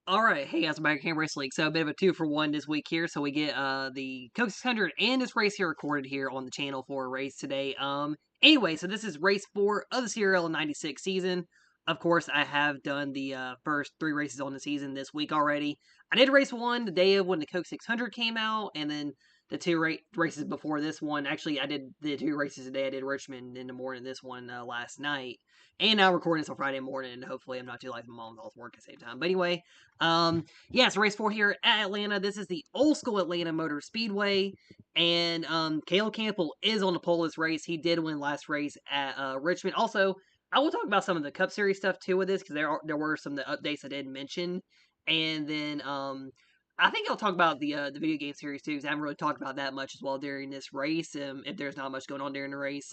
Alright, hey guys, I'm back at Camp Race League. So a bit of a 2-for-1 this week here. So we get the Coke 600 and this race here recorded here on the channel for a race today. Anyway, so this is race 4 of the CRL 96 season. Of course, I have done the first 3 races on the season this week already. I did race 1 the day of when the Coke 600 came out, and then the 2 races before this one. Actually, I did the 2 races today. I did Richmond in the morning, this one last night. And now recording this on Friday morning, and hopefully I'm not too late. My mom's off work at the same time. But anyway, yeah, so race 4 here at Atlanta. This is the old school Atlanta Motor Speedway, and Caleb Campbell is on the pole this race. He did win last race at Richmond. Also, I will talk about some of the Cup Series stuff too with this because there were some of the updates I didn't mention, and then I think I'll talk about the video game series too because I haven't really talked about that much as well during this race. If there's not much going on during the race,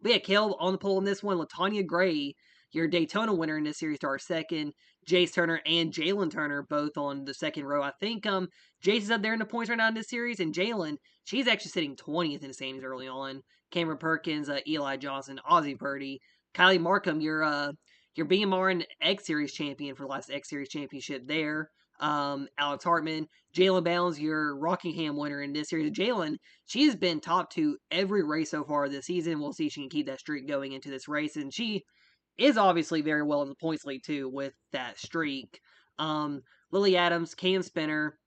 but yeah, Caleb on the pole in this one. Latanya Gray, your Daytona winner in this series, to our second. Jace Turner and Jalen Turner both on the second row. I think Jace is up there in the points right now in this series, and Jalen, she's actually sitting 20th in the standings early on. Cameron Perkins, Eli Johnson, Ozzie Purdy, Kylie Markham, your BMR and X Series champion for the last X Series championship there. Alex Hartman, Jalen Bounds, your Rockingham winner in this series. Jalen, she's been top 2 every race so far this season. We'll see if she can keep that streak going into this race, and she is obviously very well in the points league too with that streak. Lily Adams, Cam Spinner,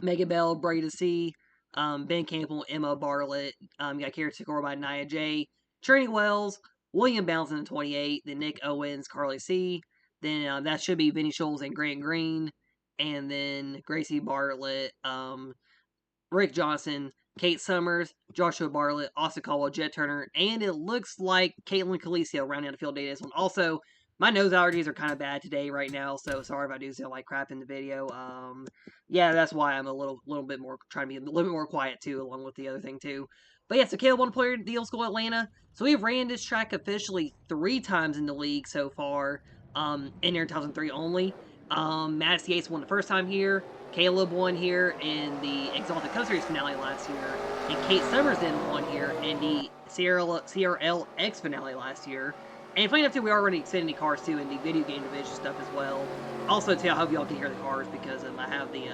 Megan Bell, Brady C, Ben Campbell, Emma Bartlett. You got Kara Sikora by Nia J, Trini Wells, William Bounds in 28, then Nick Owens, Carly C. Then that should be Vinny Scholes and Grant Green, and then Gracie Bartlett, Rick Johnson, Kate Summers, Joshua Bartlett, Austin Caldwell, Jet Turner, and it looks like Caitlin Calicio rounding out the field data this one. Also, my nose allergies are kind of bad today right now, so sorry if I do sound like crap in the video. Yeah, that's why I'm a little bit more, trying to be a little bit more quiet too, along with the other thing too. But yeah, so Caleb won player deal school Atlanta. So we've ran this track officially 3 times in the league so far, in NR2003 only. Madison Yates won the first time here. Caleb won here in the Exalted Cup Series finale last year, and Kate Summers then won here in the CRL X finale last year. And funny enough, too, we are running Xfinity cars too in the video game division stuff as well. Also, too, I hope y'all can hear the cars because I have the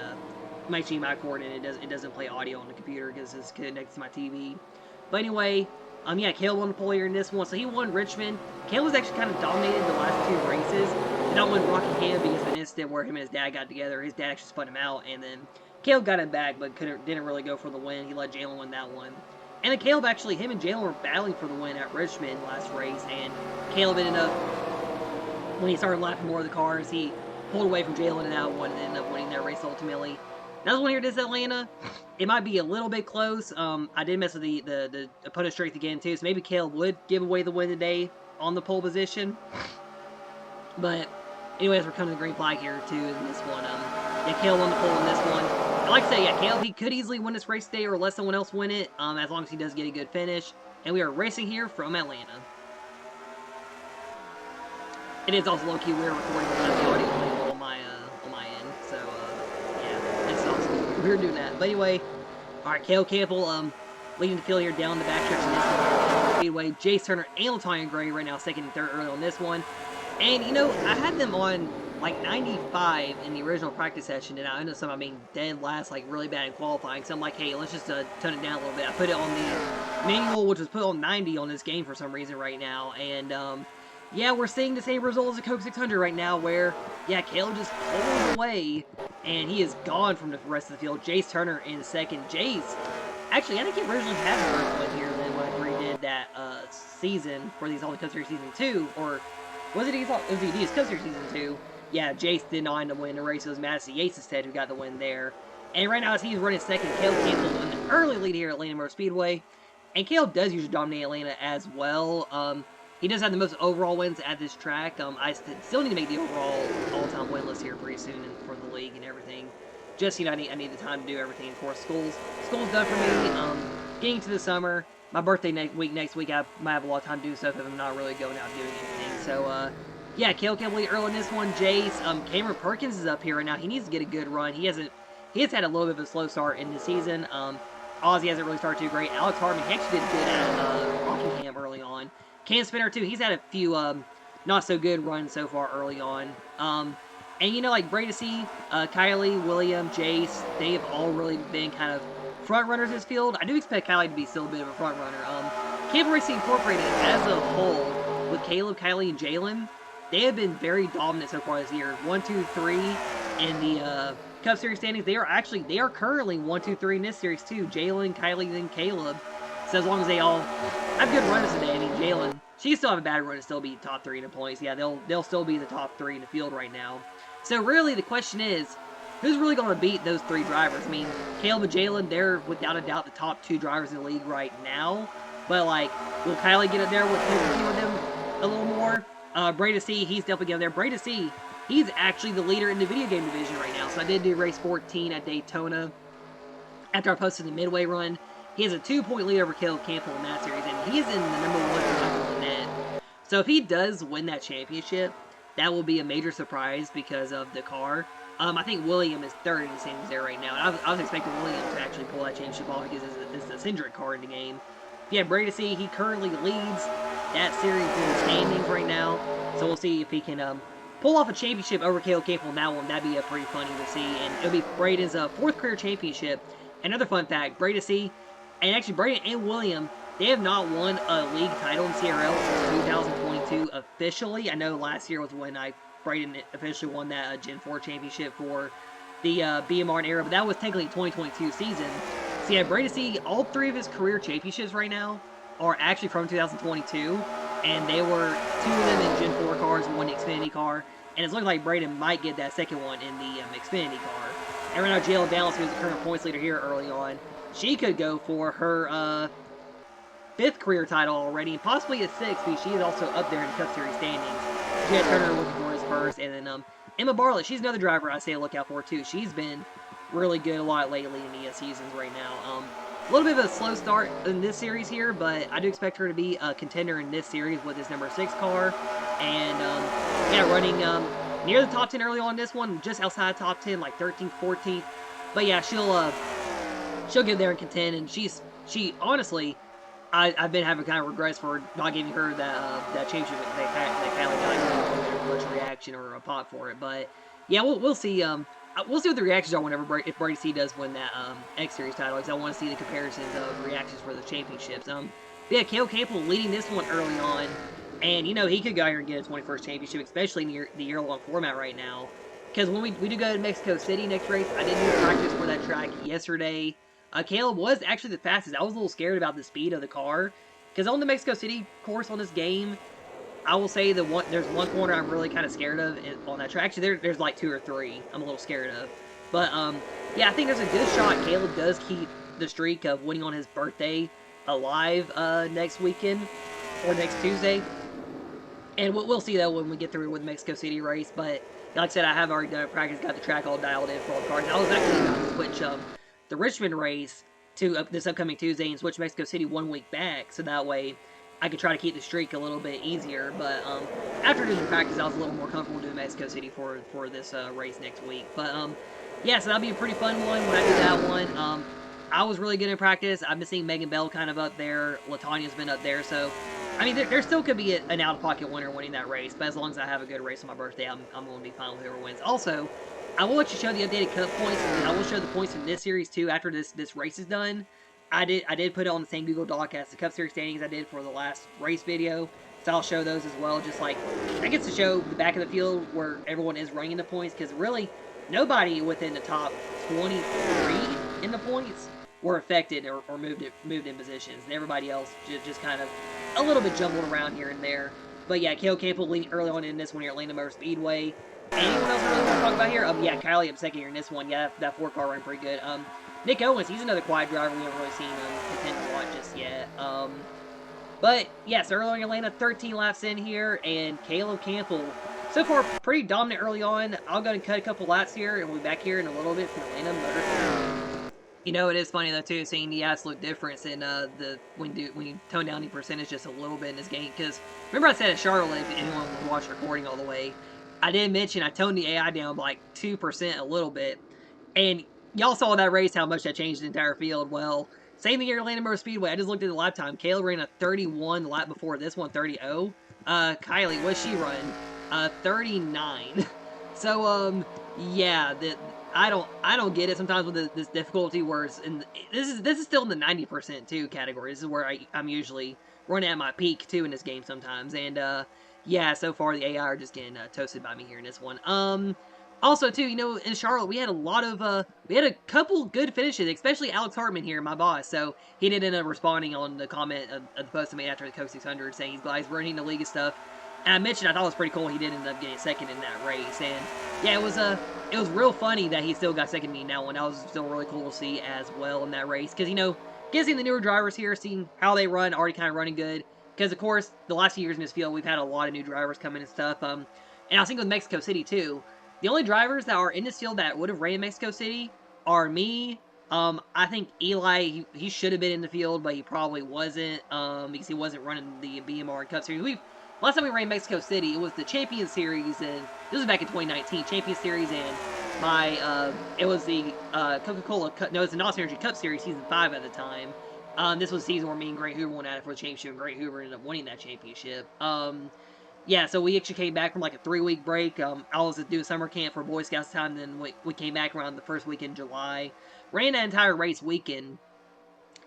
my HDMI cord and it doesn't play audio on the computer because it's connected to my TV. But anyway, yeah, Caleb won the pole here in this one, so he won Richmond. Caleb was actually kind of dominated the last 2 races. Did not win Rockingham because of an incident where him and his dad got together. His dad actually spun him out, and then Caleb got him back, but didn't really go for the win. He let Jalen win that one. And then Caleb actually, him and Jalen were battling for the win at Richmond last race, and Caleb ended up, when he started lapping more of the cars, he pulled away from Jalen in that one and ended up winning that race ultimately. Now this one here, this Atlanta, it might be a little bit close. I did mess with the opponent strength again too, so maybe Caleb would give away the win today on the pole position. But anyways, we're coming to the green flag here too in this one. Yeah, Caleb won the pole in this one. And like I say, yeah, Caleb, he could easily win this race today or let someone else win it, as long as he does get a good finish. And we are racing here from Atlanta. It is also low-key we're recording without the audio label on my end, so yeah, it's awesome. We're doing that. But anyway, alright, Caleb Campbell leading the field here down the backstretch in this one. Speedway, Jace Turner and Latanya Gray right now second and third early on this one. And, you know, I had them on, like, 95 in the original practice session, and I ended up somehow being dead last, like, really bad in qualifying. So I'm like, hey, let's just tone it down a little bit. I put it on the manual, which was put on 90 on this game for some reason right now. And, yeah, we're seeing the same result as the Coke 600 right now, where, yeah, Caleb just pulls away, and he is gone from the rest of the field. Jace Turner in second. Jace, actually, I think he originally had the first win here, then when I redid that season for these All-the Cup Series Season 2, or was it Cup Series Season 2? Yeah, Jace did not end up winning the race. It was Madison Yates instead who got the win there. And right now, as he's running second, Caleb Campbell in the early lead here at Atlanta Motor Speedway. And Caleb does usually dominate Atlanta as well. He does have the most overall wins at this track. I still need to make the overall all-time win list here pretty soon for the league and everything. Just, you know, I need the time to do everything. Of course, school's done for me. Getting to the summer, my birthday next week, I might have a lot of time to do stuff if I'm not really going out doing anything. So, yeah, Caleb Campbell early in this one. Jace, Cameron Perkins is up here right now. He needs to get a good run. He has had a little bit of a slow start in the season. Ozzy hasn't really started too great. Alex Hartman, he actually did good at Rockingham early on. Cam Spinner, too, he's had a few not so good runs so far early on. And, you know, like Bradesy, Kylie, William, Jace, they've all really been kind of front runners in this field. I do expect Kylie to be still a bit of a front runner. Campbell Racing Incorporated as a whole, with Caleb, Kylie, and Jalen, they have been very dominant so far this year. 1, 2, 3 in the Cup Series standings. They are currently 1, 2, 3 in this series too. Jalen, Kylie, and Caleb. So as long as they all have good runners today, I mean, Jalen, she still have a bad run and still be top 3 in the points. Yeah, they'll still be the top 3 in the field right now. So really, the question is, who's really going to beat those 3 drivers? I mean, Caleb and Jalen, they're without a doubt the top 2 drivers in the league right now. But, like, will Kylie get up there with them a little more? Bradesy, he's definitely getting there. Bradesy, he's actually the leader in the video game division right now. So I did do race 14 at Daytona after I posted the midway run. He has a 2-point lead over Caleb Campbell in that series, and he's in the #1 driver in the net. So if he does win that championship, that will be a major surprise because of the car. I think William is 3rd in the standings there right now. And I was expecting William to actually pull that championship off because it's the Cindric car in the game. Yeah, Bradesy, he currently leads that series in the standings right now. So we'll see if he can pull off a championship over Caleb Campbell in that one. That'd be pretty funny to see. And it'll be Braden's 4th career championship. Another fun fact, Bradesy, and actually Braden and William, they have not won a league title in CRL since 2022 officially. I know last year was when Braden officially won that Gen 4 championship for the BMR era, but that was technically 2022 season. So yeah, Bradesy, all 3 of his career championships right now are actually from 2022, and they were 2 of them in Gen 4 cars and 1 Xfinity car, and it's looking like Braden might get that second one in the Xfinity car. And right now, Jayla Dallas, who's the current points leader here early on, she could go for her 5th career title already, and possibly a 6th, because she is also up there in the Cup Series standings. She had Turner looking for his first, and then Emma Bartlett, she's another driver I say to look out for too. She's been really good a lot lately in the seasons right now. A little bit of a slow start in this series here, but I do expect her to be a contender in this series with this #6 car, and yeah, running near the top 10 early on in this one, just outside top 10, like 13th, 14th. But yeah, she'll get there and contend, and she honestly, I've been having kind of regrets for not giving her that championship that Kylie got. I really didn't get much reaction or a pop for it, but yeah, we'll see. We'll see what the reactions are whenever if Bradesy does win that X Series title, because I want to see the comparisons of reactions for the championships. Yeah, Caleb Campbell leading this one early on, and you know he could go here and get a 21st championship, especially near the year-long format right now. Because when we do go to Mexico City next race, I did do practice for that track yesterday. Caleb was actually the fastest. I was a little scared about the speed of the car, because on the Mexico City course on this game, I will say there's one corner I'm really kind of scared of on that track. Actually, there's like 2 or 3 I'm a little scared of. But yeah, I think there's a good shot Caleb does keep the streak of winning on his birthday alive next weekend or next Tuesday. And we'll see that when we get through with the Mexico City race. But like I said, I have already done a practice, got the track all dialed in for all the cars. I was actually about to switch the Richmond race to this upcoming Tuesday and switch Mexico City 1 week back, so that way I could try to keep the streak a little bit easier. But after doing the practice, I was a little more comfortable doing Mexico City for this race next week. But yeah, so that'll be a pretty fun one when I do that one. I was really good in practice. I've been seeing Megan Bell kind of up there. LaTanya's been up there. So, I mean, there still could be an out-of-pocket winner winning that race. But as long as I have a good race on my birthday, I'm going to be fine with whoever wins. Also, I will let you show the updated Cup points, and I will show the points from this series too after this race is done. I did put it on the same Google Doc as the Cup Series standings I did for the last race video, so I'll show those as well. Just like that gets to show the back of the field where everyone is running the points, because really nobody within the top 23 in the points were affected or moved in positions, and everybody else just kind of a little bit jumbled around here and there. But yeah, Caleb Campbell leading early on in this one here at Atlanta Motor Speedway. Anyone else I really want to talk about here? Yeah, Kylie up second here in this one. Yeah, that 4-car ran pretty good. Nick Owens, he's another quiet driver we haven't really seen contend a lot just yet. But yes, early on in Atlanta, 13 laps in here, and Caleb Campbell, so far pretty dominant early on. I'll go and cut a couple laps here, and we'll be back here in a little bit from Atlanta Motor Speedway. You know, it is funny though too, seeing the absolute difference in when you tone down the percentage just a little bit in this game. Because remember I said at Charlotte, if anyone would watch the recording all the way, I did mention I toned the AI down by like 2% a little bit, and y'all saw that race how much that changed the entire field. Well, same thing here at Atlanta Motor Speedway. I just looked at the lap time. Caleb ran a 31 the lap before this one, 30.0. Kylie, what'd she run? 39. So yeah, I don't get it sometimes with this difficulty where it's in this is still in the 90% too category. This is where I'm usually running at my peak too in this game sometimes, and yeah, so far the AI are just getting toasted by me here in this one. Also too, in Charlotte we had a lot of we had a couple good finishes, especially Alex Hartman here, my boss. So he did end up responding on the comment of the post I made after the Coke 600, saying he's glad he's running the league and stuff. And I mentioned I thought it was pretty cool he did end up getting second in that race, and yeah, it was real funny that he still got second to me in that one. That was still really cool to see as well in that race, because getting the newer drivers here, seeing how they run, already kind of running good. Because of course, the last few years in this field, we've had a lot of new drivers come in and stuff. And I was thinking with Mexico City too. The only drivers that are in this field that would have ran in Mexico City are me. I think Eli, he should have been in the field, but he probably wasn't, because he wasn't running the BMR and Cup Series. Last time we ran Mexico City, it was the Champion Series, and this was back in 2019, Champion Series, and it was the Coca-Cola Cup, no, it was the Nostra Energy Cup Series, Season 5 at the time. This was the season where me and Grant Hoover went at it for the championship, and Grant Hoover ended up winning that championship. Yeah, so we actually came back from like a 3-week break. I was doing summer camp for Boy Scouts time, then we came back around the first week in July. Ran that entire race weekend,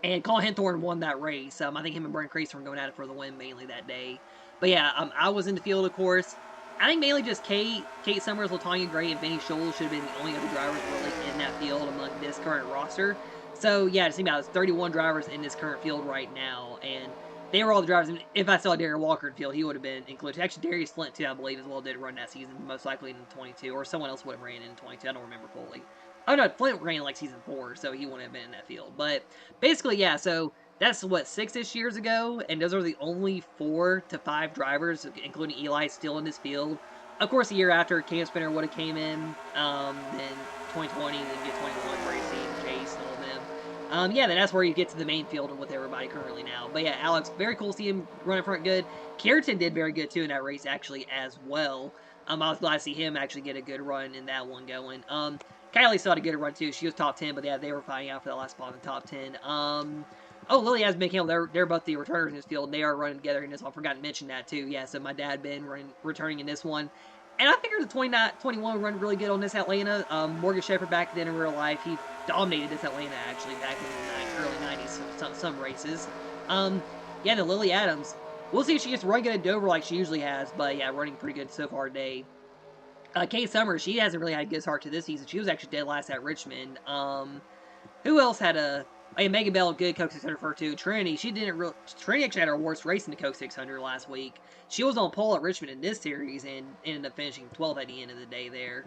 and Colin Henthorne won that race. I think him and Brent Crease were going at it for the win mainly that day. But yeah, I was in the field, of course. I think mainly just Kate Summers, Latanya Gray, and Benny Scholl should have been the only other drivers really in that field among this current roster. So yeah, it seemed about 31 drivers in this current field right now, and they were all the drivers. And if I saw Darren Walker in field, he would have been included. Actually, Darius Flint too, I believe, as well did run that season, most likely in 22, or someone else would have ran in 22. I don't remember fully. Oh no, Flint ran like season 4, so he wouldn't have been in that field. But basically, yeah. So that's what 6-ish years ago, and those are the only 4 to 5 drivers, including Eli, still in this field. Of course, a year after, Cam Spinner would have came in, then 2020, then get 21, Bracey, Chase, and all of them. Yeah, then that's where you get to the main field with everybody currently now. But yeah, Alex, very cool to see him running front good. Carrington did very good too in that race actually as well. I was glad to see him actually get a good run in that one going. Kylie still had a good run too. She was top 10, but yeah, they were fighting out for that last spot in the top 10. Oh, Lily has been they're both the returners in this field, and they are running together in this one. I forgot to mention that too. Yeah, so my dad Ben returning in this one. And I figured the 21 would run really good on this Atlanta. Morgan Shepherd back then in real life, he dominated this Atlanta actually back in the early 90s, some races. Yeah, the Lily Adams. We'll see if she gets to run good at Dover like she usually has, but yeah, running pretty good so far today. Kate Summers, she hasn't really had a good start to this season. She was actually dead last at Richmond. Who else had a... Megan Bell, good Coke 600 for her too. Trinity, Trinity actually had her worst race in the Coke 600 last week. She was on pole at Richmond in this series and ended up finishing 12th at the end of the day there.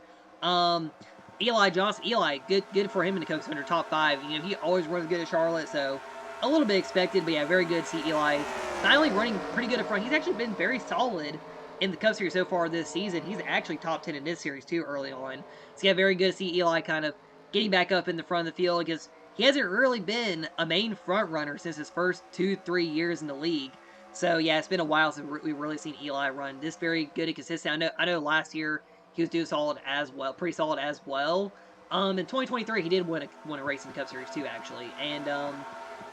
Eli Johnson, good for him in the Coke 600, top 5. He always runs good at Charlotte, so a little bit expected, but yeah, very good to see Eli not only running pretty good up front, he's actually been very solid in the Cup Series so far this season. He's actually top 10 in this series too early on. So yeah, very good to see Eli kind of getting back up in the front of the field, because he hasn't really been a main front runner since his first 2-3 years in the league. So yeah, it's been a while since we've really seen Eli run this very good and consistent. I know last year he was doing solid as well, pretty solid as well. In 2023 he did win a race in the Cup Series too, actually. And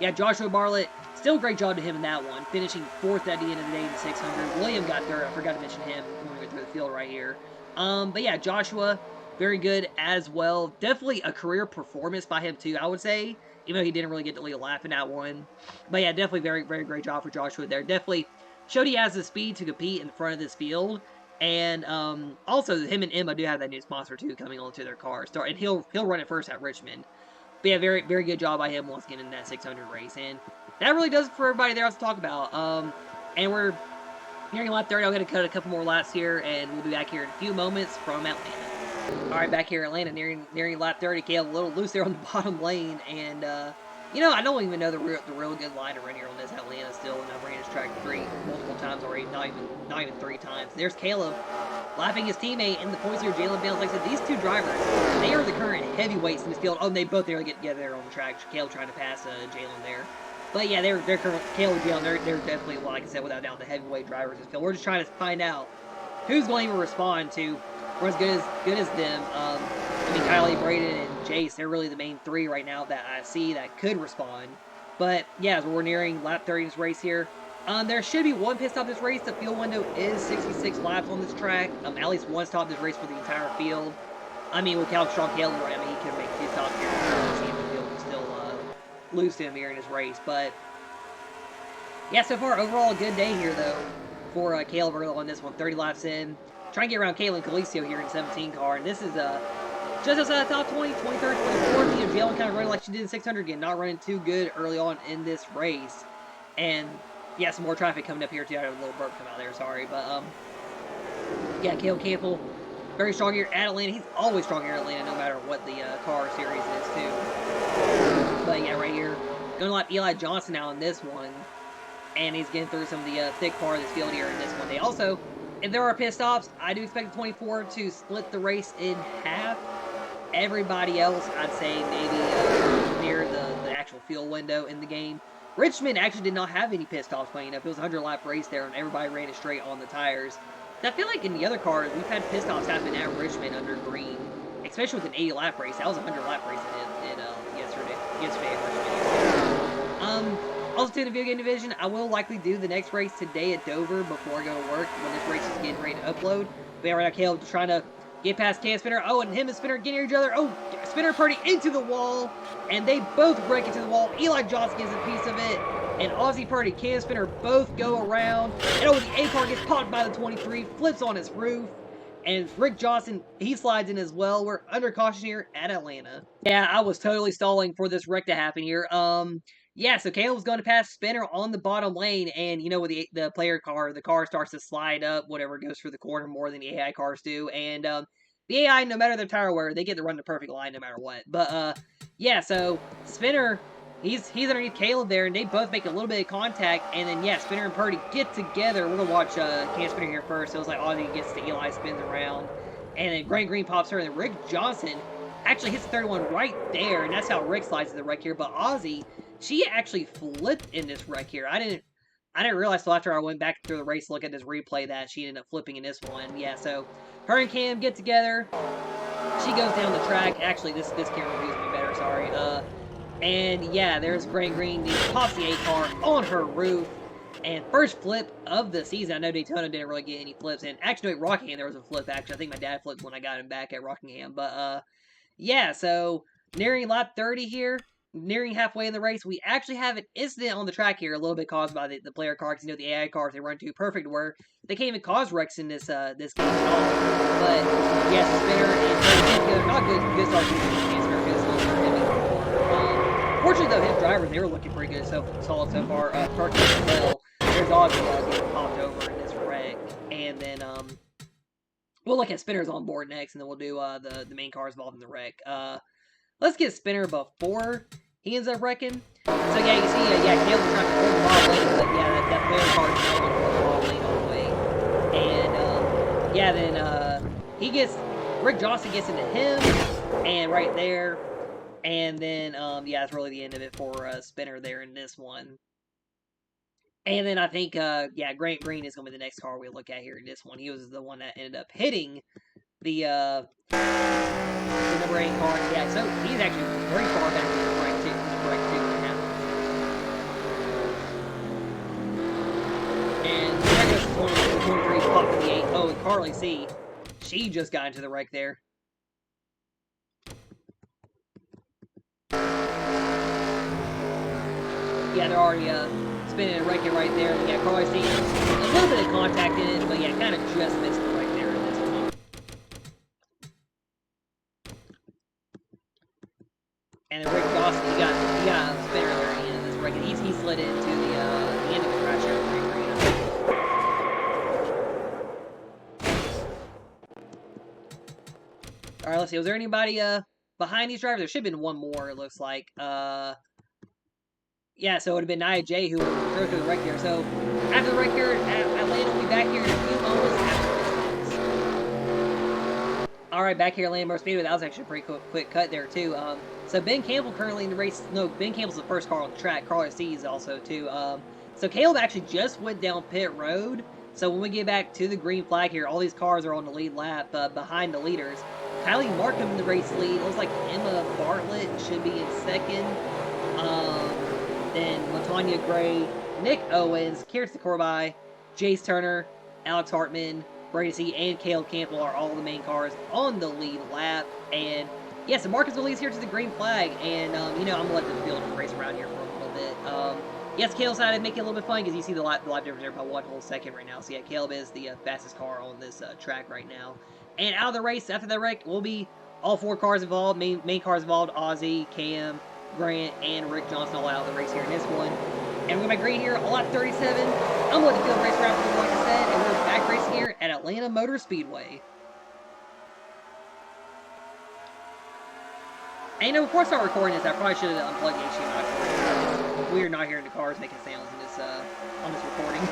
yeah, Joshua Bartlett, still a great job to him in that one, finishing 4th at the end of the day in the 600. William got 3rd. I forgot to mention him when we went through the field right here. But yeah, Joshua, very good as well. Definitely a career performance by him too, I would say, even though he didn't really get to lead a lap in that one. But yeah, definitely very, very great job for Joshua there. Definitely showed he has the speed to compete in front of this field. And also, him and Emma do have that new sponsor too coming onto their car. And he'll run it first at Richmond. But yeah, very, very good job by him once again in that 600 race. And that really does it for everybody there else to talk about. And we're nearing lap 30. I'm going to cut a couple more laps here, and we'll be back here in a few moments from Atlanta. All right, back here in Atlanta, nearing lap 30. Caleb a little loose there on the bottom lane. And, I don't even know the real good line to run here on this Atlanta still. And I've ran this track multiple times already, not even 3 times. There's Caleb lapping his teammate in the points here, Jalen Bales. Like I said, these two drivers, they are the current heavyweights in this field. Oh, and they both nearly get together there on the track. Caleb trying to pass Jalen there. But yeah, they're current, Caleb and Jalen, they're definitely, like I said, without doubt, the heavyweight drivers in this field. We're just trying to find out who's going to respond to, or as good as them. Kylie, Braden, and Jace, they're really the main 3 right now that I see that could respond. But yeah, as we're nearing lap 30 in this race here, There should be one pit stop this race. The field window is 66 laps on this track. At least one stop this race for the entire field. I mean, with how strong Caleb, I mean, he can make 2 stops here. And the field will still lose to him here in his race. But yeah, so far overall a good day here though for Caleb Earl on this one. 30 laps in, trying to get around Kalen Calicio here in 17 car, and this is just outside the top 20, 23rd, 24th. You know, Jalen kind of running like she did in 600 again, not running too good early on in this race. And yeah, some more traffic coming up here too. I had a little burp come out there, sorry. But yeah, Caleb Campbell, very strong here at Atlanta. He's always strong here at Atlanta, no matter what the car series is too. But yeah, right here, going to like Eli Johnson now in this one. And he's getting through some of the thick part of this field here in this one. They also, if there are pit stops, I do expect the 24 to split the race in half. Everybody else, I'd say maybe near the actual field window in the game. Richmond actually did not have any pit stops playing up. It was a 100-lap race there, and everybody ran it straight on the tires. And I feel like in the other cars, we've had pit stops happen at Richmond under green, especially with an 80-lap race. That was a 100-lap race yesterday at Richmond. Also, to the video game division, I will likely do the next race today at Dover before I go to work when this race is getting ready to upload. But yeah, right now, Caleb trying to get past Cam Spinner. Oh, and him and Spinner getting each other. Oh, Spinner Purdy into the wall, and they both break into the wall. Eli Johnson gets a piece of it, and Ozzy Purdy, Cam Spinner both go around. And oh, the A-car gets popped by the 23, flips on its roof. And Rick Johnson, he slides in as well. We're under caution here at Atlanta. Yeah, I was totally stalling for this wreck to happen here. Yeah, so Caleb's going to pass Spinner on the bottom lane, and, you know, with the player car, the car starts to slide up, whatever, goes through the corner more than the AI cars do, and, the AI, no matter their tire wear, they get to run the perfect line no matter what. But, yeah, so Spinner, he's underneath Caleb there, and they both make a little bit of contact, and then, yeah, Spinner and Purdy get together. We're going to watch Cam Spinner here first. So it was like Ozzy gets to Eli, spins around, and then Grant Green pops her, and then Rick Johnson actually hits the 31 right there, and that's how Rick slides to the wreck here. But Ozzy, she actually flipped in this wreck here. I didn't realize till after I went back through the race to look at this replay that she ended up flipping in this one. Yeah, so her and Cam get together. She goes down the track. Actually, this camera views me better, sorry. And yeah, there's Grant Green. He pops the A-car on her roof. And first flip of the season. I know Daytona didn't really get any flips. And actually, at Rockingham, there was a flip, actually. I think my dad flipped when I got him back at Rockingham. But, yeah, so nearing lap 30 here. Nearing halfway in the race, we actually have an incident on the track here, a little bit caused by the player car, because, you know, the AI cars, they run too perfect where they can't even cause wrecks in this this game at all. But, yes, Spinner and Purdy, not good start to the fortunately, though, his drivers, they were looking pretty good solid so far. Purdy as well. There's Ozzy getting popped over in this wreck. And then, we'll look at Spinner's on board next, and then we'll do the main cars involved in the wreck. Let's get Spinner before he ends up wrecking. So yeah, you see, yeah, Caleb's trying to hold the ball lane, but yeah, that player car is not going to hold the ball lane all the way. And yeah, then Rick Johnson gets into him, and right there, and then yeah, that's really the end of it for Spinner there in this one. And then I think yeah, Grant Green is going to be the next car we look at here in this one. He was the one that ended up hitting the number 8 car. Yeah, so he's actually very far back in the break too now. And there goes the 23 pop to the 8. Oh, and Carly C, she just got into the wreck there. Yeah, they're already spinning and wrecking right there. Yeah, Carly C, a little bit of contact in it, but yeah, kind of just missed it right there in this one. And then Rick Johnson, he got a spinner there at the end of this wreck, and he slid into the end of the crash there with Grant Green. Alright, let's see. Was there anybody behind these drivers? There should have been one more, it looks like. Yeah, so it would have been Nia J who drove through the wreck here. So after the wreck here, Atlanta will be back here in a few moments after this. Alright, back here at Lambeau Speedway. That was actually a pretty quick cut there, too. So Ben Campbell currently in the race. No, Ben Campbell's the first car on the track. Carlos C is also, too. So Caleb actually just went down pit road. So when we get back to the green flag here, all these cars are on the lead lap behind the leaders. Kylie Markham in the race lead. It looks like Emma Bartlett should be in second. Then LaTanya Gray Nick Owens, Kirsten Corby, Jace Turner, Alex Hartman, Brady C, and Caleb Campbell are all the main cars on the lead lap. And yeah, so Marcus will lead here to the green flag, and you know, I'm gonna let the field race around here for a little bit. Yes, Caleb's decided to make it a little bit fun because you see the lap difference there by 1 whole second right now. So yeah, Caleb is the fastest car on this track right now. And out of the race after that wreck will be all 4 cars involved, main cars involved: Ozzy, Cam, Grant, and Rick Johnson all out of the race here in this one. And we're going to be green here, a lap 37. I'm going to let the field race around for you, like I said, and we're back racing here at Atlanta Motor Speedway. And you know, before I start recording this, I probably should have unplugged the HDMI. We are not hearing the cars making sounds in this on this recording.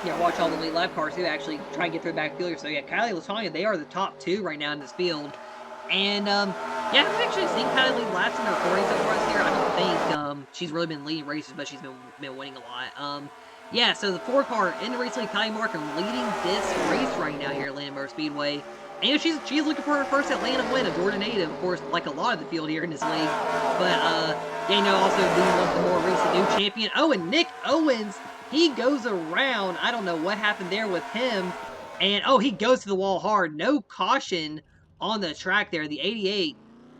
Yeah, watch all the lead lap cars too actually try and get through the backfield here. So yeah, Kylie Latonya, they are the top 2 right now in this field. And yeah, I've actually seen Kylie lead laps in the recordings for us here. I don't think she's really been leading races, but she's been winning a lot. Yeah, so the 4 car in the race lead, Kylie Markham leading this race right now here at Atlanta Motor Speedway. And you know, she's looking for her first Atlanta win, a Georgia native, of course, like a lot of the field here in this league. But you know, also being one of the more recent new champion. Oh, and Nick Owens, he goes around. I don't know what happened there with him. And, oh, he goes to the wall hard. No caution on the track there. The 88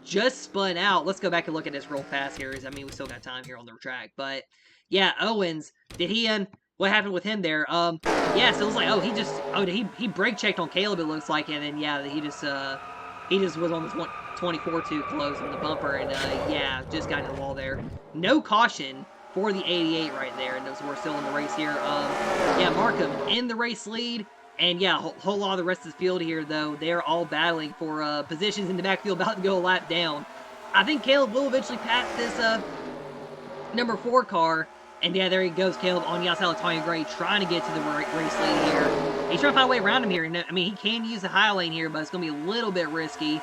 just spun out. Let's go back and look at this real fast here. I mean, we still got time here on the track. But, yeah, Owens, did he what happened with him there? Yeah, so it was like, oh, he brake checked on Caleb, it looks like. And then, yeah, he just was on the 24 too close on the bumper. And, yeah, just got in the wall there. No caution for the 88 right there, and we're still in the race here. Yeah, Markham in the race lead, and yeah, a whole lot of the rest of the field here, though, they're all battling for positions in the backfield, about to go a lap down. I think Caleb will eventually pass this number 4 car, and yeah, there he goes, Caleb on the outside of Tanya Gray, trying to get to the race lead here. He's trying to find a way around him here, and I mean, he can use the high lane here, but it's going to be a little bit risky.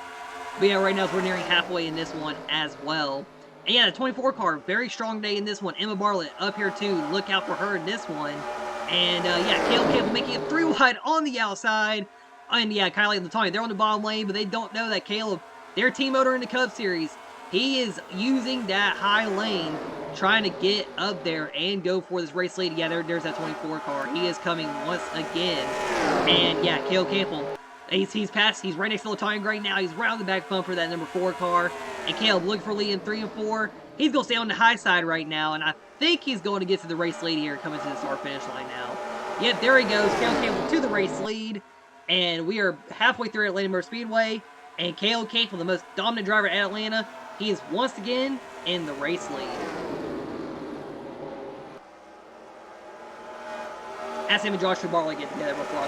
But yeah, right now we're nearing halfway in this one as well. And yeah, the 24 car, very strong day in this one. Emma Bartlett up here too. Look out for her in this one. And yeah, Caleb Campbell making it 3 wide on the outside. And yeah, Kylie and Latonya, they're on the bottom lane, but they don't know that Caleb, their team owner in the Cup Series, he is using that high lane, trying to get up there and go for this race lead. Yeah, there's that 24 car. He is coming once again. And yeah, Caleb Campbell, he's passed. He's right next to Latonya right now. He's round the back bumper, that number 4 car. And Caleb looking for lead in 3 and 4. He's going to stay on the high side right now. And I think he's going to get to the race lead here, coming to the start-finish line now. Yep, there he goes. Caleb Campbell to the race lead. And we are halfway through Atlanta Motor Speedway. And Caleb Campbell, the most dominant driver at Atlanta, he is once again in the race lead. Ask him and Joshua Bartley get together before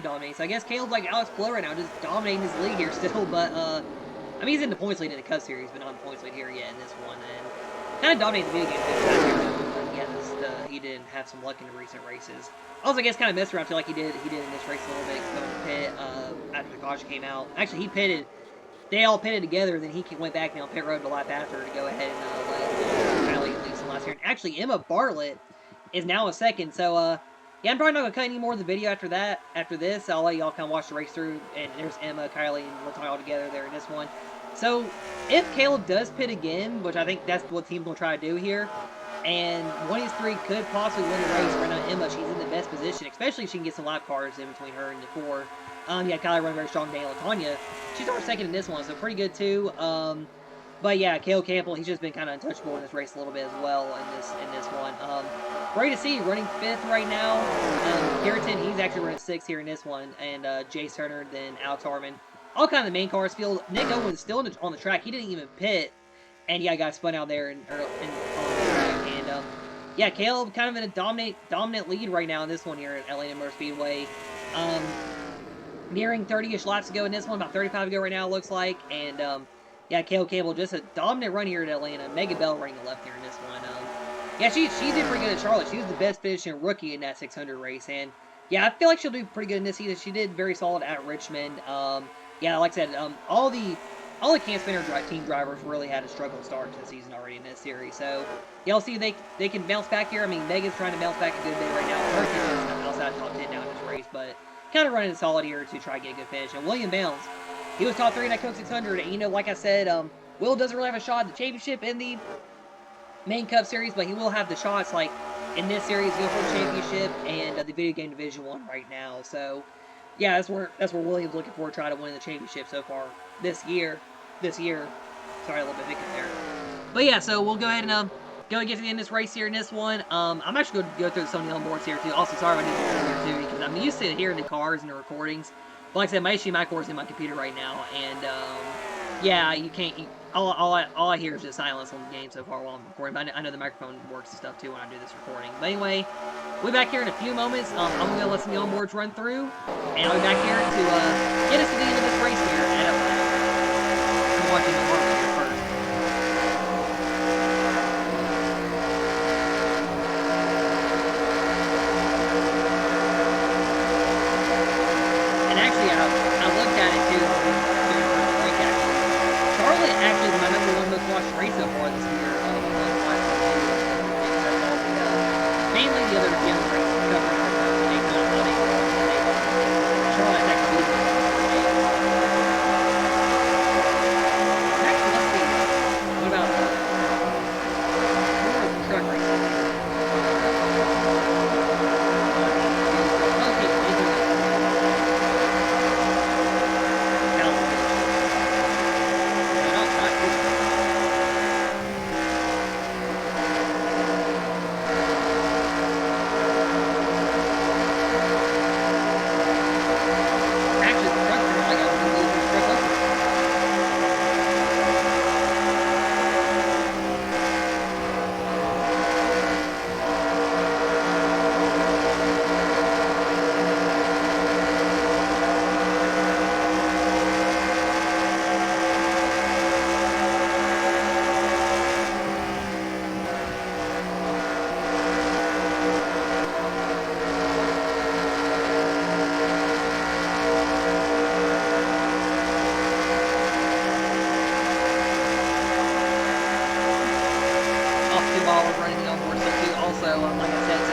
dominates. I guess Caleb's like Alex Blow right now, just dominating his league here still, but I mean, he's in the points lead in the Cup Series, but not in the points lead here yet in this one, and kind of dominating the video game but yeah, he didn't have some luck in the recent races. Also, I guess kind of messed around, I feel like he did in this race a little bit, going to pit after the caution came out. Actually, he pitted, they all pitted together, then he went back down pit road the lap after to go ahead and let Kylie lead some last year. And actually, Emma Bartlett is now a second, so yeah, I'm probably not going to cut any more of the video after this. I'll let y'all kind of watch the race through, and there's Emma, Kylie, and Latonya all together there in this one. So, if Caleb does pit again, which I think that's what teams will try to do here, and one of these 3 could possibly win the race. Right now, Emma, she's in the best position, especially if she can get some lap cars in between her and the 4. Yeah, Kylie running very strong day. Latonya, she's our second in this one, so pretty good too. But yeah, Caleb Campbell, he's just been kind of untouchable in this race a little bit as well in this one. Brady C running 5th right now. Garrison, he's actually running 6th here in this one. And Jace Turner, then Alex Hartman. All kind of the main cars field. Nick Owens still on the track. He didn't even pit. And yeah, got spun out there on the track. And yeah, Caleb kind of in a dominant lead right now in this one here at Atlanta Motor Speedway. Nearing 30-ish laps to go in this one, about 35 to go right now, it looks like. And, yeah, Caleb Cable, just a dominant run here at Atlanta. Megan Bell running the left here in this one. Yeah, she did pretty good at Charlotte. She was the best finishing rookie in that 600 race. And, yeah, I feel like she'll do pretty good in this season. She did very solid at Richmond. Yeah, like I said, all the Can Spinner team drivers really had a struggle start to the season already in this series. So, yeah, I'll see if they can bounce back here. I mean, Megan's trying to bounce back a good bit right now. Her is outside top 10 now in this race, but kind of running it solid here to try to get a good finish. And William Bounds, he was top 3 in that Coke 600. And, you know, like I said, Will doesn't really have a shot at the championship in the main Cup series, but he will have the shots, like, in this series, go for the championship and the video game Division 1 right now. So, yeah, that's where William's looking for, try to win the championship so far this year. Sorry, a little bit hiccup there. But, yeah, so we'll go ahead and go and get to the end of this race here in this one. I'm actually going to go through some of the onboards here, too. Also, sorry if I didn't here, too, because I'm used to hearing the cars and the recordings. But like I said, my HDMI cord is in my computer right now, and, yeah, you can't... All I hear is just silence on the game so far while I'm recording. But I know the microphone works and stuff, too, when I do this recording. But anyway, we'll be back here in a few moments. I'm going to let some of the onboards run through, and I'll be back here to get us to the end of this race here at Atlanta. I'm watching the market here first. And actually, I looked at it too. Charlotte actually is my #1 most watched race so far this year. Mainly the other races covering Charlotte actually let's see. What about truck racing? Like I said,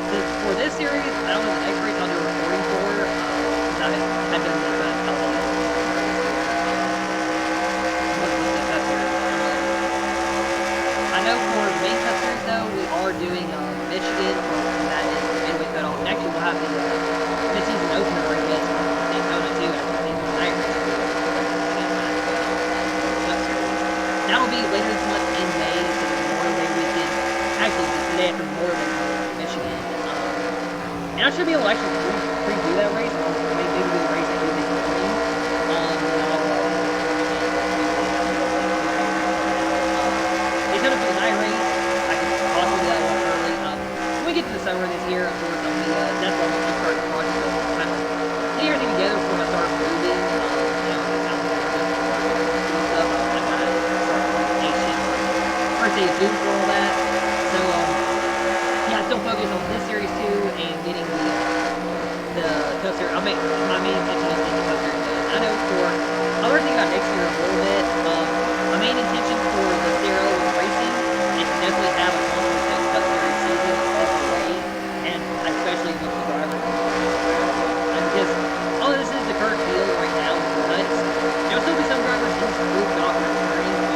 so for this series, I don't know the next race I'll do a recording for, because I've been looking at how long I know for the main Cup series, though, we are doing Michigan, that is midway cut off. And actually, we'll have the mid-season opener race in Daytona, too, after the season night race. That'll be later this month in May, so the Memorial Day weekend. Actually, the day after Memorial Day in Michigan. And I should be able to actually preview that race. Maybe do the race at Tuesday morning. Daytona for the night race. I could possibly do that one early. When we get to the summer this year, of course, that's when I'm going to start the project of kind of getting everything together before I start moving. First day of June for all that. So, yeah, still focus on this series too and getting the Cup Series. My main intention is getting the Cup Series done. I know for other thing about next year a little bit, my main intention for the CRL with racing is to definitely have a 1.6 Cup Series season this way, and especially with the drivers. Because although this is the current field right now with the nuts, there'll still be some drivers in this group not returning to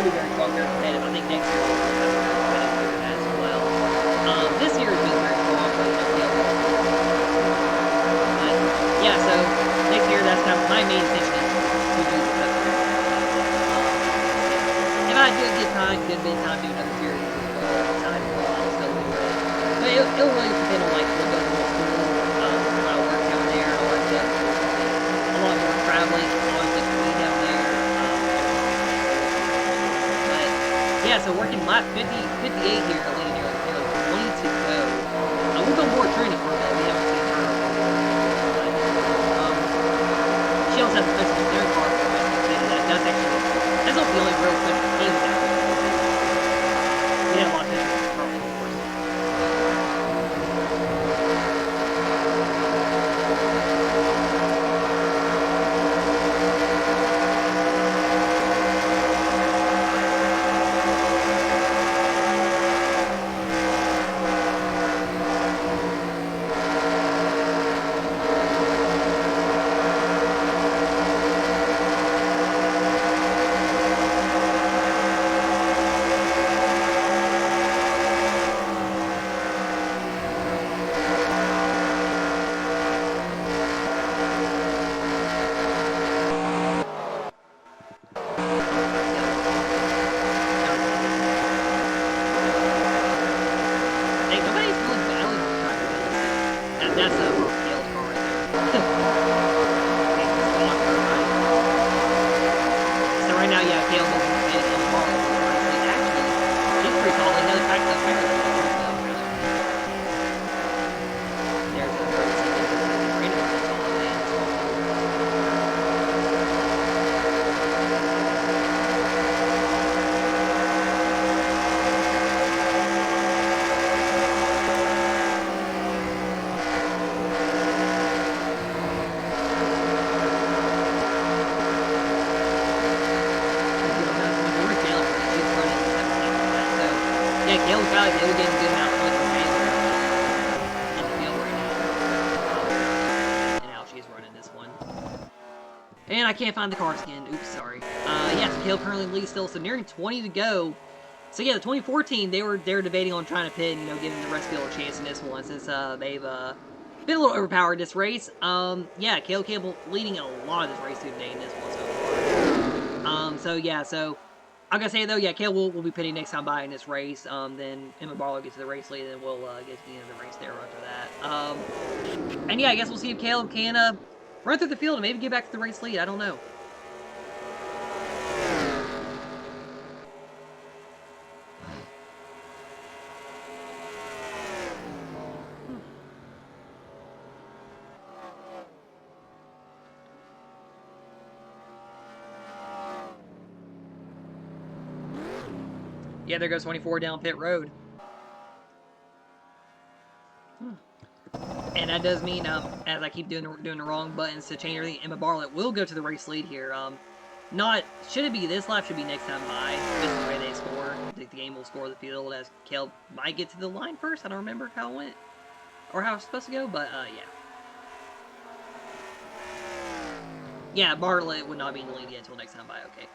be very strong, very competitive. I think next year we'll have a very competitive year as well. This year has been very strong, but yeah, so next year that's kind of my main intention is to do the Cup Series. If I do get time, good bit of time to do another series I'll still do it. But it'll really depend on like what goes on school, my work down there, or a lot more traveling, honestly, for me down there. yeah, so working lap 58 here, leading here, 20 to go. We'll go more training for a bit. We haven't seen her but, she also has a fixable steering car for the rest of the city. That's not the only real quick game that we have a lot of pictures of her, of course. That's a yellow car right there. So right now, yeah, Caleb is in the pit and Marlon is in the race lead. Actually, he's pretty tall. He knows back to the fire. There's the race lead. Brandon is all the way in. Yeah, Caleb's got it. He'll get a good amount of points from Baylor in the field right now. And now she's running this one. And I can't find the cars again. Oops, sorry. Yeah, so Caleb currently leads still, so nearing 20 to go. So yeah, the 2014, they were debating on trying to pit and, giving the rest of the field a chance in this one, since they've been a little overpowered this race. Yeah, Caleb leading a lot of this race today in this one so far. So yeah, so I'm gonna say though, yeah, Caleb will be pitting next time by in this race. Then Emma Barlow gets to the race lead, and then we'll get to the end of the race there after that. And yeah, I guess we'll see if Caleb can run through the field and maybe get back to the race lead. I don't know. Yeah, there goes 24 down pit road. And that does mean, as I keep doing the wrong buttons to change everything, Emma Bartlett will go to the race lead here. Should it be this lap, should be next time by. Just the way they score. The game will score the field as Caleb might get to the line first. I don't remember how it went. Or how it's supposed to go, but, yeah. Yeah, Bartlett would not be in the lead yet until next time by, okay.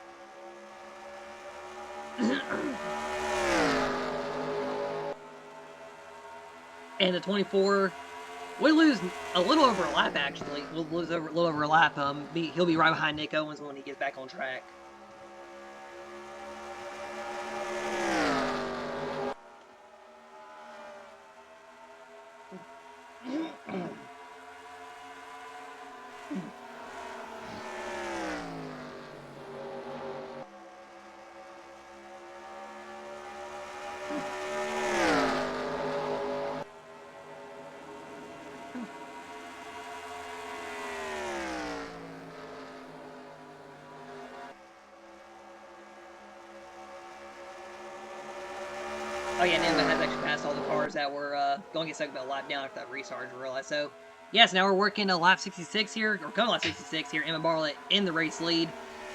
And the 24, we lose a little over a lap, actually. We'll lose a little over a lap. He'll be right behind Nick Owens when he gets back on track. Oh yeah, Namba has actually passed all the cars that were going to get stuck about a lap down after that restart, I realized. So, yes, now we're working a lap 66 here, or coming lap 66 here. Emma Bartlett in the race lead.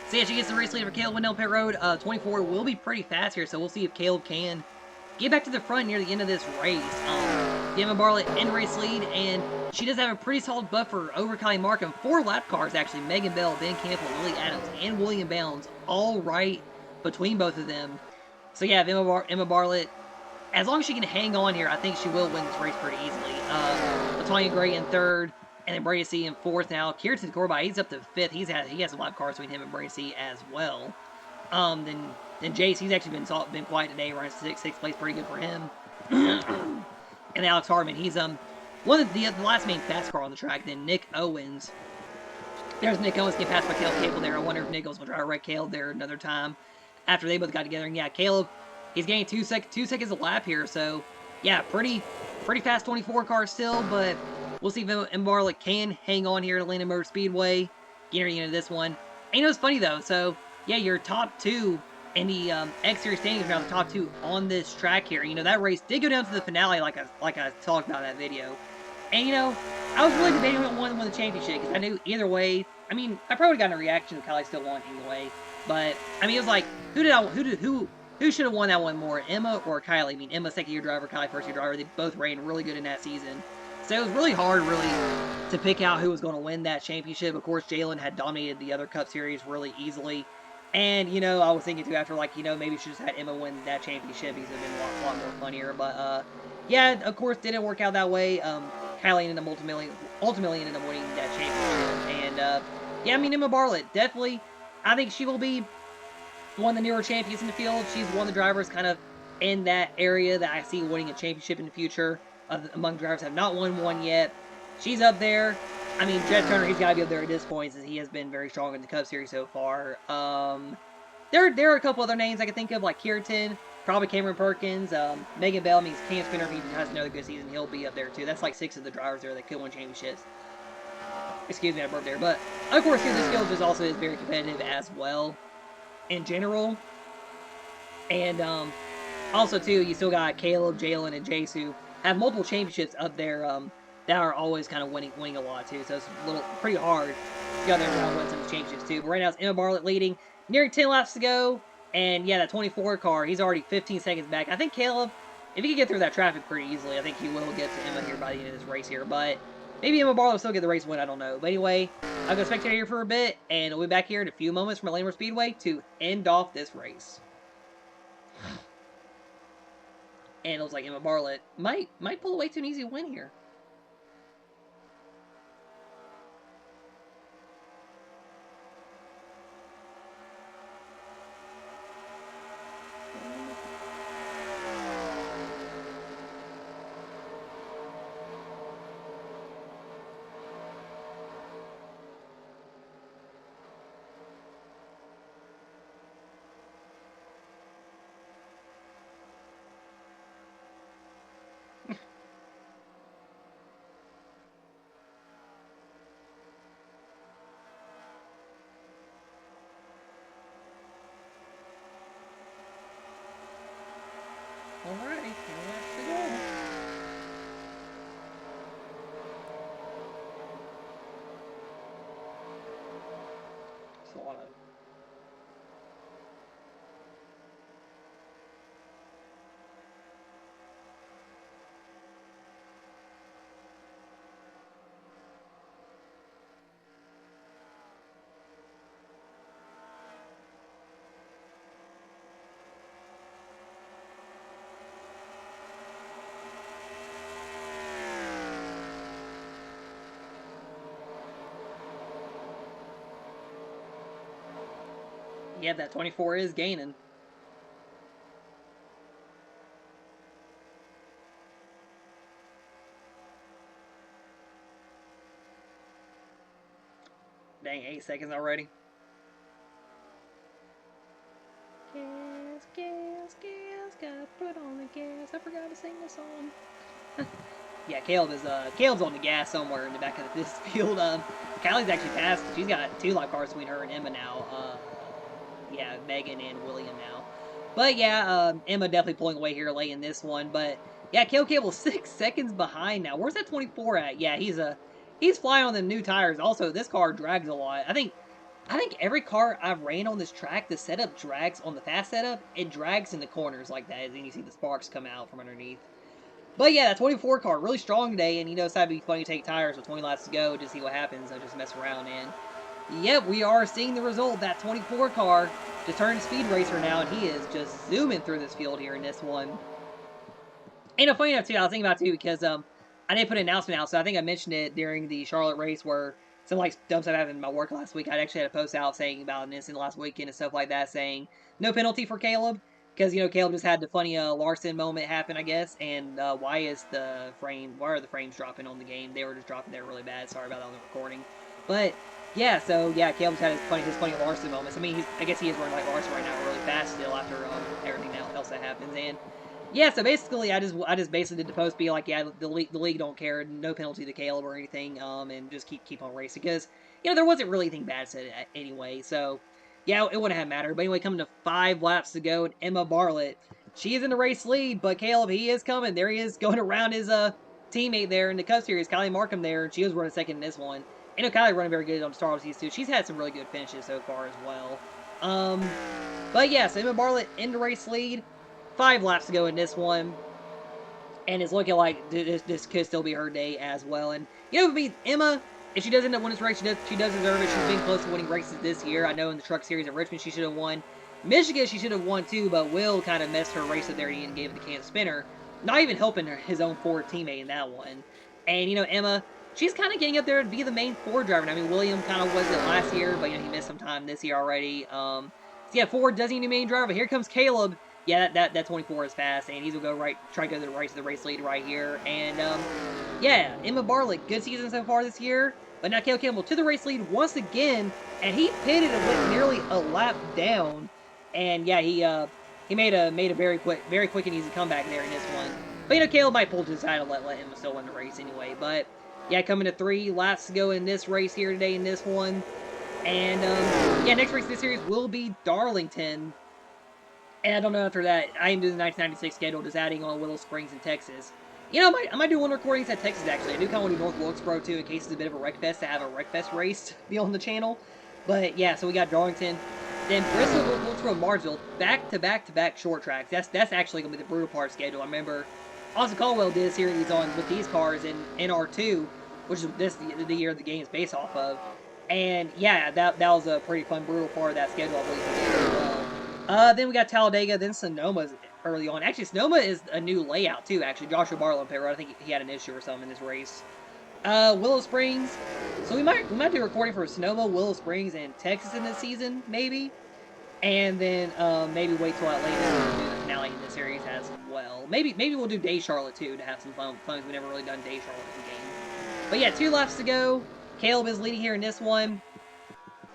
So yeah, she gets the race lead for Caleb down pit road. 24 will be pretty fast here, so we'll see if Caleb can get back to the front near the end of this race. Emma Bartlett in the race lead, and she does have a pretty solid buffer over Kylie Markham. 4 lap cars, actually. Megan Bell, Ben Campbell, Lily Adams, and William Bounds, all right between both of them. So yeah, Emma Bartlett, as long as she can hang on here, I think she will win this race pretty easily. Latonya Gray in 3rd, and then Brady C in 4th now. Kirsten Corbett, he's up to 5th. He has some lap cars between him and Brady C as well. Then Jace, he's actually been quiet today, running 6th place, pretty good for him. And Alex Hartman, he's one of the last main fast car on the track. Then Nick Owens. There's Nick Owens getting passed by Caleb Cable there. I wonder if Nick Owens will try to wreck Caleb there another time after they both got together. And yeah, Caleb He's getting 2 seconds a lap here, so yeah, pretty fast 24 car still, but we'll see if Barlett can hang on here at Atlanta Motor Speedway, getting into this one. And you know, it's funny though, so yeah, your top two in the X Series standings are now the top two on this track here. You know, that race did go down to the finale, like I talked about in that video. And you know, I was really debating on one to win the championship because I knew either way. I mean, I probably got a reaction if Kylie still won either way. But I mean, it was like, who should have won that one more, Emma or Kylie? I mean, Emma second year driver, Kylie first year driver. They both ran really good in that season. So it was really hard, really, to pick out who was going to win that championship. Of course, Jalen had dominated the other Cup Series really easily. And, you know, I was thinking, too, after, like, you know, maybe we should just had Emma win that championship because it would have been a lot more funnier. But, yeah, of course, didn't work out that way. Kylie ended up ultimately ended up winning that championship. And, yeah, I mean, Emma Bartlett, definitely, I think she will be one of the newer champions in the field. She's one of the drivers kind of in that area that I see winning a championship in the future. Among drivers that have not won one yet. She's up there. I mean, Jet Turner, he's got to be up there at this point since he has been very strong in the Cup Series so far. There are a couple other names I can think of, like Kierton, probably Cameron Perkins, Megan Bell. I mean, Cam Spinner, if he has another good season, he'll be up there too. That's like 6 of the drivers there that could win championships. Excuse me, I burped there. But, of course, this field is also very competitive as well in general. And, also, too, you still got Caleb, Jalen, and Jace who have multiple championships up there that are always kind of winning a lot, too. So it's pretty hard to go there and win some of the championships, too. But right now, it's Emma Bartlett leading. Nearing 10 laps to go. And, yeah, that 24 car, he's already 15 seconds back. I think Caleb, if he can get through that traffic pretty easily, I think he will get to Emma here by the end of this race here. But maybe Emma Bartlett will still get the race win, I don't know. But anyway, I'll go spectate here for a bit, and we'll be back here in a few moments from Atlanta Speedway to end off this race. And it looks like Emma Bartlett might pull away to an easy win here. Alrighty, let's go. It's a lot of... Yeah, that 24 is gaining. Dang, 8 seconds already. Gas, gas, gas, gotta put on the gas. I forgot to sing the song. Yeah, Caleb's on the gas somewhere in the back of this field. Kylie's actually passed. She's got 2 lap cars between her and Emma now. Yeah, Megan and William now. But yeah, Emma definitely pulling away here late in this one. But yeah, Caleb Cable's 6 seconds behind now. Where's that 24 at? Yeah, he's flying on the new tires. Also, this car drags a lot. I think every car I've ran on this track, the setup drags on the fast setup. It drags in the corners like that, and then you see the sparks come out from underneath. But yeah, that 24 car, really strong today, and you know, it's had to be funny to take tires with 20 laps to go to see what happens. I just mess around, and yep, we are seeing the result. That 24 car just turned speed racer now, and he is just zooming through this field here in this one. And funny enough, too, I was thinking about it, too, because I didn't put an announcement out, so I think I mentioned it during the Charlotte race where some, like, dumb stuff happened in my work last week. I actually had a post out saying about an incident last weekend and stuff like that, saying no penalty for Caleb. Because, you know, Caleb just had the funny Larson moment happen, I guess. And why are the frames dropping on the game? They were just dropping there really bad. Sorry about that on the recording. But yeah, so yeah, Caleb's had his plenty of Larson moments. I mean, I guess he is running like Larson right now, really fast still after everything else that happens. And yeah, so basically, I just basically did the post be like, yeah, the league don't care, no penalty to Caleb or anything, and just keep on racing because there wasn't really anything bad said anyway. So yeah, it wouldn't have mattered. But anyway, coming to 5 laps to go, and Emma Bartlett, she is in the race lead, but Caleb, he is coming. There he is going around his teammate there in the Cup Series, Kylie Markham there. She was running second in this one. And Kylie running very good on Star Wars too. She's had some really good finishes so far as well. But yeah, so Emma Bartlett in the race lead. 5 laps to go in this one. And it's looking like this could still be her day as well. And, I mean, Emma, if she does end up winning this race, she does deserve it. She's been close to winning races this year. I know in the Truck Series at Richmond she should have won. Michigan she should have won too, but Will kind of messed her race up there and gave it to Cam Spinner. Not even helping his own Ford teammate in that one. And, Emma, she's kind of getting up there to be the main Ford driver. I mean, William kind of was it last year, but, he missed some time this year already. So, yeah, Ford doesn't need a main driver. But here comes Caleb. Yeah, that 24 is fast, and he's gonna go try to go to the race lead right here. And yeah, Emma Bartlett, good season so far this year. But now Caleb Campbell to the race lead once again, and he pitted and went nearly a lap down. And yeah, he made a very quick and easy comeback there in this one. But Caleb might pull to the side and let him still win the race anyway. But yeah, coming to 3 laps to go in this race here today in this one. And yeah, next race in this series will be Darlington. And I don't know after that, I am doing the 1996 schedule, just adding on Willow Springs in Texas. I might do one recordings at Texas, actually. I do kind of want to do North Wilkesboro, too, in case it's a bit of a wreck fest, to have a wreck fest race to be on the channel. But, yeah, so we got Darlington. Then Bristol, Wilkesboro, Martinsville, back-to-back short tracks. That's actually going to be the brutal part schedule. I remember Austin Caldwell did a series with these cars in NR2, which is the year the game is based off of. And, yeah, that was a pretty fun, brutal part of that schedule, I believe, as well. Then we got Talladega, then Sonoma's early on. Actually, Sonoma is a new layout, too, actually. Joshua Barlow pit road. I think he had an issue or something in this race. Willow Springs. So we might do a recording for Sonoma, Willow Springs, and Texas in this season, maybe. And then maybe wait till Atlanta to do the finale in this series as well. Maybe we'll do Day Charlotte, too, to have some fun. We've never really done Day Charlotte in the game. But yeah, 2 laps to go. Caleb is leading here in this one.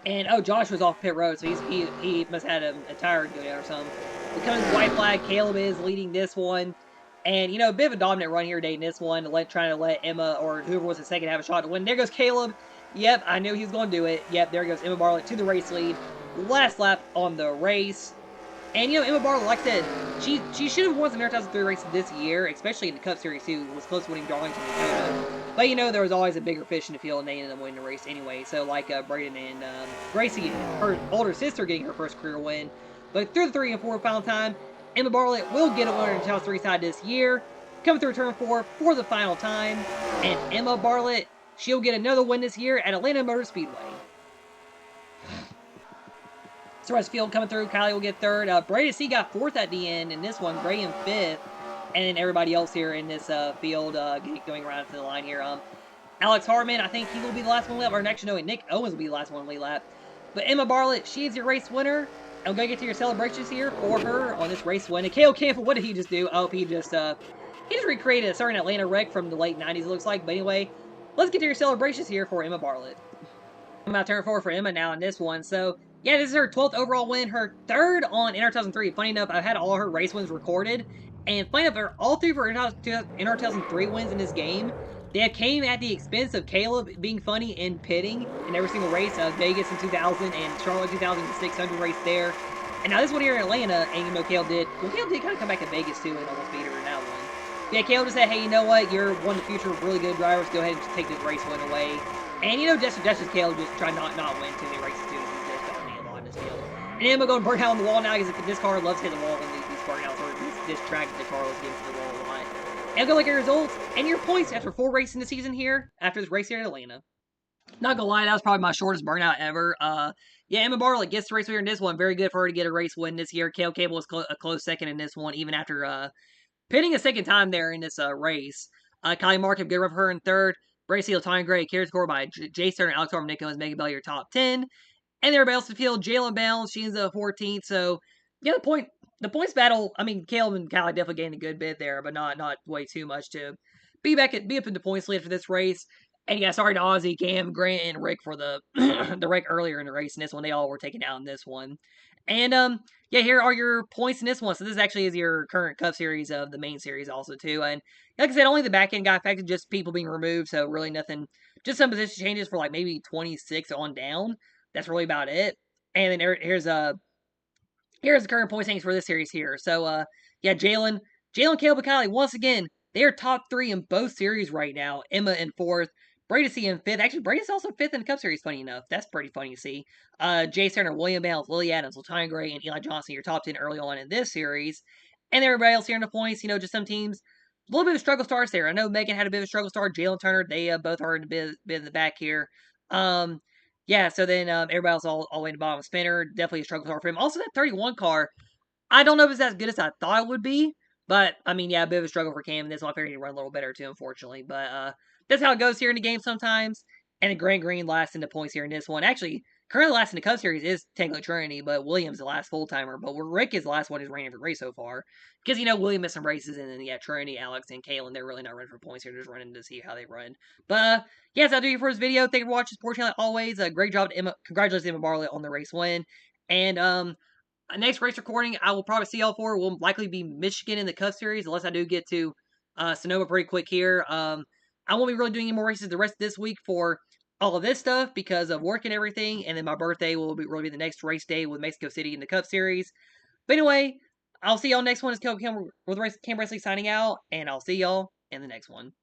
And, oh, Josh was off pit road, so he must have had a tire go down or something. Becoming white flag, Caleb is leading this one. And, a bit of a dominant run here today in this one, trying to let Emma or whoever was the second have a shot to win. There goes Caleb. Yep, I knew he was going to do it. Yep, there goes Emma Bartlett to the race lead. Last lap on the race. And, Emma Bartlett, like I said, she should have won the NR 2003 race this year, especially in the Cup Series, too. Was close to winning Darlington and Dakota. But, there was always a bigger fish in the field, and they ended up winning the race anyway. So, like Braden and Gracie, her older sister, getting her first career win. But through the 3 and 4 final time, Emma Bartlett will get a winner in the 2003 side this year. Coming through turn 4 for the final time. And Emma Bartlett, she'll get another win this year at Atlanta Motor Speedway. So rest field coming through. Kylie will get 3rd. Brady C got 4th at the end in this one. Graham 5th. And then everybody else here in this field going around to the line here. Alex Hartman, I think he will be the last one lap. Or actually, no, Nick Owens will be the last one lead lap. But Emma Bartlett, she is your race winner. And we're going to get to your celebrations here for her on this race win. And Cale Campbell, what did he just do? Oh, he just recreated a certain Atlanta wreck from the late 90s, it looks like. But anyway, let's get to your celebrations here for Emma Bartlett. I'm about to turn 4 for Emma now in this one. So, yeah, this is her 12th overall win, her 3rd on NR 2003. Funny enough, I've had all her race wins recorded. And funny enough, all 3 of her NR 2003 wins in this game, they came at the expense of Caleb being funny and pitting in every single race. Vegas in 2000 and Charlotte 2006 race there. And now this one here in Atlanta, and Caleb did kind of come back to Vegas too and almost beat her in that one. But yeah, Caleb just said, hey, you know what? You're one of the future really good drivers. Go ahead and just take this race win away. And just Caleb just trying not win too many races too. He's just dominating a lot in this field. And Emma going to burn out on the wall now because this car loves hitting the wall when these burnouts or this track that the car loves getting to the wall a lot. And go look at your results and your points after 4 races in the season here after this race here in Atlanta. Not gonna lie, that was probably my shortest burnout ever. Yeah, Emma Bartlett gets the race winner in this one. Very good for her to get a race win this year. Cale Cable was a close second in this one, even after pitting a second time there in this race. Kylie Markham, good run for her in 3rd. Bracy Latanya Gray, carried score by Jay Stern and Alex Arm Nicholas, Megan Bell, your top 10. And everybody else in the field, Jalen Bounds, she ends up 14th. So, yeah, the points battle, I mean, Caleb and Kylie definitely gained a good bit there, but not way too much to be up in the points lead for this race. And yeah, sorry to Ozzy, Cam, Grant, and Rick for the the wreck earlier in the race in this one. They all were taken out in this one. And yeah, here are your points in this one. So this actually is your current Cup Series of the main series also too. And like I said, only the back end got affected, just people being removed. So really nothing, just some position changes for like maybe 26 on down. That's really about it. And then here's the current point standings for this series here. So yeah, Caleb, and Kylie once again, they are top three in both series right now. Emma in fourth, Brady in fifth. Actually, Brady's also fifth in the Cup Series. Funny enough, that's pretty funny to see. Jay Turner, William Bales, Lily Adams, Latanya Gray, and Eli Johnson, your top 10 early on in this series. And everybody else here in the points, just some teams. A little bit of struggle starts there. I know Megan had a bit of a struggle start. Jalen Turner, they both are in a bit in the back here. Yeah, so then everybody else all the way to the bottom. Spinner, definitely a struggle start for him. Also, that 31 car, I don't know if it's as good as I thought it would be, but I mean, yeah, a bit of a struggle for Cam. This one I figured he'd run a little better too, unfortunately. But that's how it goes here in the game sometimes. And then Grant Green last in the points here in this one. Actually, currently last in the Cup Series is technically Trinity, but Williams the last full timer. But Rick is the last one who's ran every race so far. Because William missed some races, and then yeah, Trinity, Alex, and Kalen, they're really not running for points here. They're just running to see how they run. But yes, I'll do it for this video. Thank you for watching Sports Channel always. Great job to Emma. Congratulations to Emma Barlett on the race win. And next race recording, I will probably see y'all for will likely be Michigan in the Cup Series, unless I do get to Sonoma pretty quick here. I won't be really doing any more races the rest of this week for all of this stuff because of work and everything, and then my birthday will really be the next race day with Mexico City in the Cup Series. But anyway, I'll see y'all next one. It's Cam with Cam Wrestling signing out, and I'll see y'all in the next one.